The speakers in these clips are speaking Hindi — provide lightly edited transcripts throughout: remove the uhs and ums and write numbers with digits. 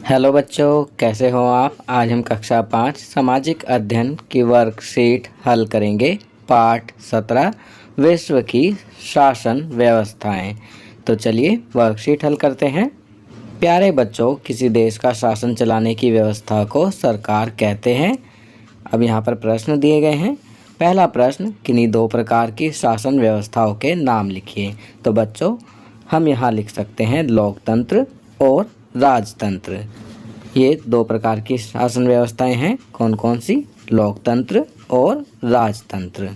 हेलो बच्चों, कैसे हो आप। आज हम कक्षा 5 सामाजिक अध्ययन की वर्कशीट हल करेंगे। पाठ 17 विश्व की शासन व्यवस्थाएं। तो चलिए वर्कशीट हल करते हैं। प्यारे बच्चों, किसी देश का शासन चलाने की व्यवस्था को सरकार कहते हैं। अब यहाँ पर प्रश्न दिए गए हैं। पहला प्रश्न, किन्हीं दो प्रकार की शासन व्यवस्थाओं के नाम लिखिए। तो बच्चों, हम यहाँ लिख सकते हैं लोकतंत्र और राजतंत्र। ये दो प्रकार की शासन व्यवस्थाएं हैं। कौन कौन सी? लोकतंत्र और राजतंत्र।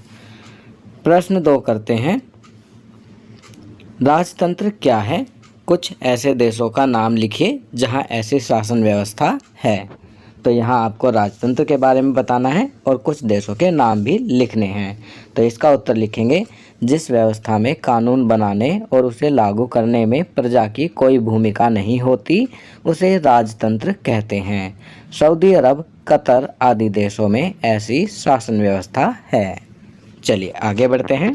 प्रश्न 2 करते हैं। राजतंत्र क्या है? कुछ ऐसे देशों का नाम लिखिए जहां ऐसी शासन व्यवस्था है। तो यहाँ आपको राजतंत्र के बारे में बताना है और कुछ देशों के नाम भी लिखने हैं। तो इसका उत्तर लिखेंगे, जिस व्यवस्था में कानून बनाने और उसे लागू करने में प्रजा की कोई भूमिका नहीं होती, उसे राजतंत्र कहते हैं। सऊदी अरब, कतर आदि देशों में ऐसी शासन व्यवस्था है। चलिए आगे बढ़ते हैं।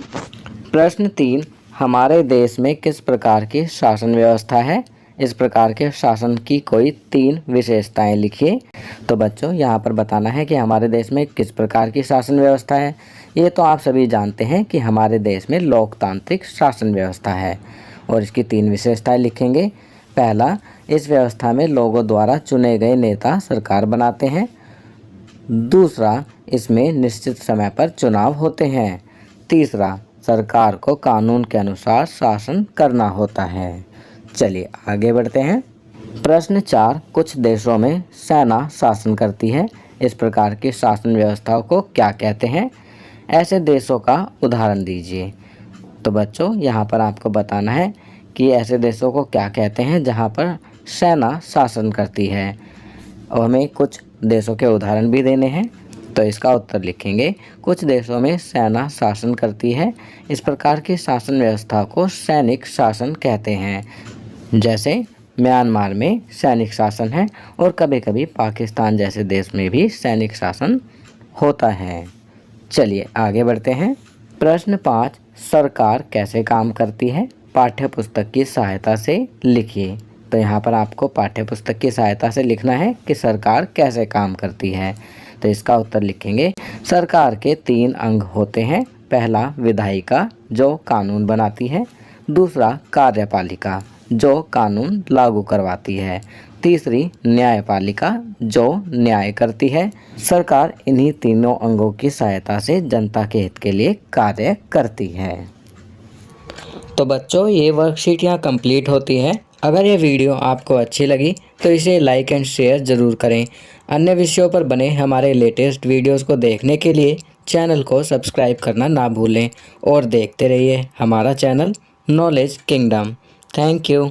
प्रश्न 3, हमारे देश में किस प्रकार की शासन व्यवस्था है? इस प्रकार के शासन की कोई 3 विशेषताएं लिखिए। तो बच्चों, यहाँ पर बताना है कि हमारे देश में किस प्रकार की शासन व्यवस्था है। ये तो आप सभी जानते हैं कि हमारे देश में लोकतांत्रिक शासन व्यवस्था है और इसकी 3 विशेषताएं लिखेंगे। पहला, इस व्यवस्था में लोगों द्वारा चुने गए नेता सरकार बनाते हैं। दूसरा, इसमें निश्चित समय पर चुनाव होते हैं। तीसरा, सरकार को कानून के अनुसार शासन करना होता है। चलिए आगे बढ़ते हैं। प्रश्न 4, कुछ देशों में सेना शासन करती है। इस प्रकार की शासन व्यवस्थाओं को क्या कहते हैं? ऐसे देशों का उदाहरण दीजिए। तो बच्चों, यहाँ पर आपको बताना है कि ऐसे देशों को क्या कहते हैं जहाँ पर सेना शासन करती है और हमें कुछ देशों के उदाहरण भी देने हैं। तो इसका उत्तर लिखेंगे, कुछ देशों में सेना शासन करती है। इस प्रकार की शासन व्यवस्था को सैनिक शासन कहते हैं। जैसे म्यांमार में सैनिक शासन है और कभी कभी पाकिस्तान जैसे देश में भी सैनिक शासन होता है। चलिए आगे बढ़ते हैं। प्रश्न 5, सरकार कैसे काम करती है? पाठ्य पुस्तक की सहायता से लिखिए। तो यहाँ पर आपको पाठ्य पुस्तक की सहायता से लिखना है कि सरकार कैसे काम करती है। तो इसका उत्तर लिखेंगे, सरकार के 3 अंग होते हैं। पहला, विधायिका जो कानून बनाती है। दूसरा, कार्यपालिका जो कानून लागू करवाती है। तीसरी, न्यायपालिका जो न्याय करती है। सरकार इन्हीं तीनों अंगों की सहायता से जनता के हित के लिए कार्य करती है। तो बच्चों, ये वर्कशीट यहाँ कंप्लीट होती है। अगर ये वीडियो आपको अच्छी लगी तो इसे लाइक एंड शेयर ज़रूर करें। अन्य विषयों पर बने हमारे लेटेस्ट वीडियोस को देखने के लिए चैनल को सब्सक्राइब करना ना भूलें और देखते रहिए हमारा channel knowledge kingdom. Thank you.